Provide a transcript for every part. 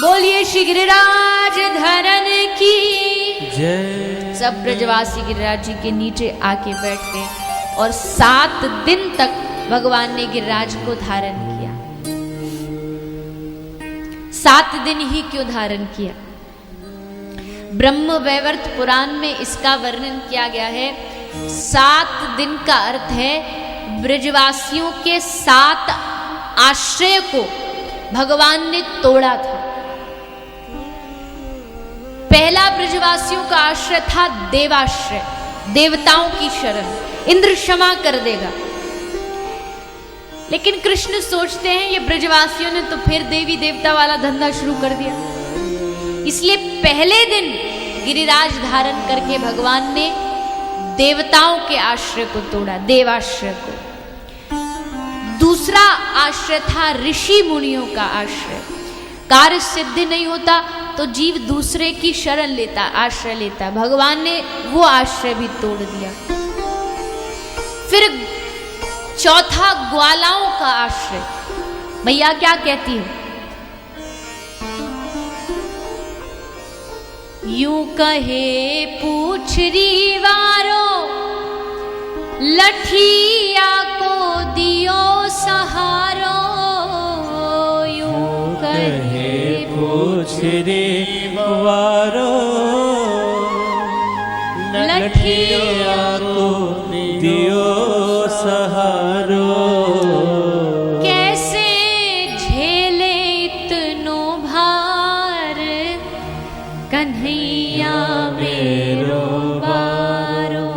बोलिए श्री गिरिराज धरन की जय। सब ब्रजवासी गिरिराज जी के नीचे आके बैठ गए और 7 दिन तक भगवान ने गिरिराज को धारण किया। 7 दिन ही क्यों धारण किया? ब्रह्म वैवर्त पुराण में इसका वर्णन किया गया है। 7 दिन का अर्थ है ब्रजवासियों के 7 आश्रय को भगवान ने तोड़ा था। पहला ब्रजवासियों का आश्रय था देवाश्रय, देवताओं की शरण। इंद्र क्षमा कर देगा, लेकिन कृष्ण सोचते हैं ये ब्रजवासियों ने तो फिर देवी देवता वाला धंधा शुरू कर दिया। इसलिए पहले दिन गिरिराज धारण करके भगवान ने देवताओं के आश्रय को तोड़ा, देवाश्रय को। दूसरा आश्रय था ऋषि मुनियों का आश्रय। कार्य सिद्ध नहीं होता तो जीव दूसरे की शरण लेता, आश्रय लेता। भगवान ने वो आश्रय भी तोड़ दिया। फिर चौथा ग्वालाओं का आश्रय। मैया क्या कहती है? यूं कहे पूछरी वारो, लठिया को दियो सहारो। यूं कहे पूछरी वारो, लठिया को दियो सहारो। कैसे झेले इतनो भार, कन्हैया मेरो बारो।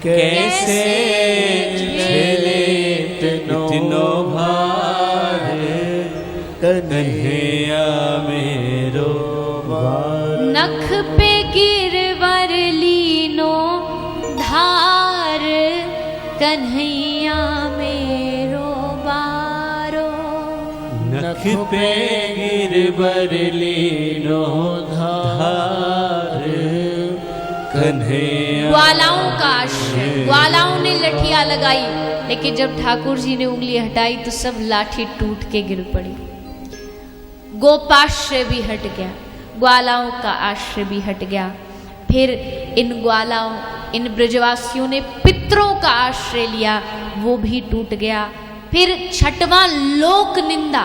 कैसे झेले इतनो भार, कन्हैया मेरो बारो। नख पे गिरवर लीनो धार, कन्हैया मेरो बारो। नख पे गिरवर लीनो धार, कन्हैया। ग्वालाओं का आश्रय। ग्वालाओं ने लठियां लगाई, लेकिन जब ठाकुर जी ने उंगली हटाई तो सब लाठी टूट के गिर पड़ी। गोपाश्रय भी हट गया, ग्वालाओं का आश्रय भी हट गया। फिर इन ग्वालाओं, इन ब्रजवासियों ने पितरों का आश्रय लिया, वो भी टूट गया। फिर 6वां लोक निंदा।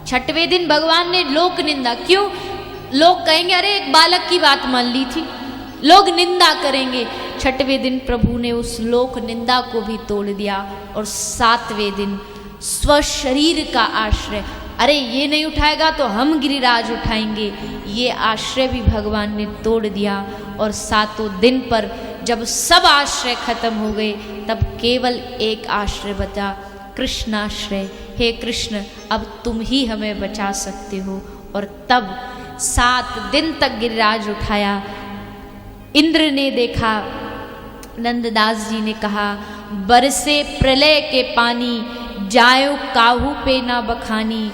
6वें दिन भगवान ने लोक निंदा। क्यों? लोग कहेंगे अरे एक बालक की बात मान ली थी, लोग निंदा करेंगे। 6वें दिन प्रभु ने उस लोक निंदा को भी तोड़ दिया और 7वें दिन स्वशरीर का आश्रय। अरे ये नहीं उठाएगा तो हम गिरिराज उठाएंगे, ये आश्रय भी भगवान ने तोड़ दिया। और 7वें दिन पर जब सब आश्रय खत्म हो गए तब केवल एक आश्रय बचा, कृष्णाश्रय। हे कृष्ण, अब तुम ही हमें बचा सकते हो। और तब 7 दिन तक गिरिराज उठाया। इंद्र ने देखा, नंददास जी ने कहा, बरसे प्रलय के पानी, जायो काहू पे ना बखानी।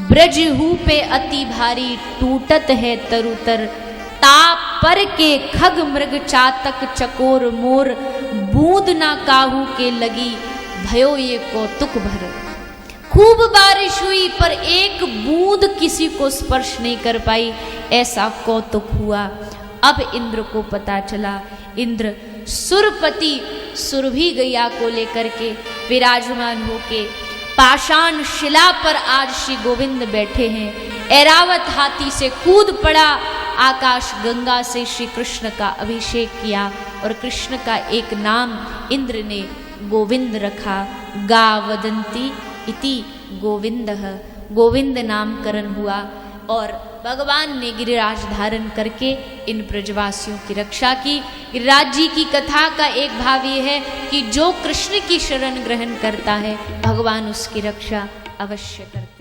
ब्रज हू पे अति भारी, टूटत है तरुतर। ताप पर के खग मृग चातक चकोर मोर, बूंद ना काहू के लगी, भयो ये कौतुक भर। खूब बारिश हुई पर एक बूंद किसी को स्पर्श नहीं कर पाई, ऐसा कौतुक हुआ। अब इंद्र को पता चला। इंद्र सुरपति सुरभि गैया को लेकर के विराजमान होके पाषाण शिला पर आज श्री गोविंद बैठे हैं। ऐरावत हाथी से कूद पड़ा, आकाश गंगा से श्री कृष्ण का अभिषेक किया और कृष्ण का एक नाम इंद्र ने गोविंद रखा। गा वदंती इति गोविंदः, गोविंद नामकरण हुआ। और भगवान ने गिरिराज धारण करके इन ब्रजवासियों की रक्षा की। गिरिराज जी की कथा का एक भाव ये है कि जो कृष्ण की शरण ग्रहण करता है भगवान उसकी रक्षा अवश्य करते हैं।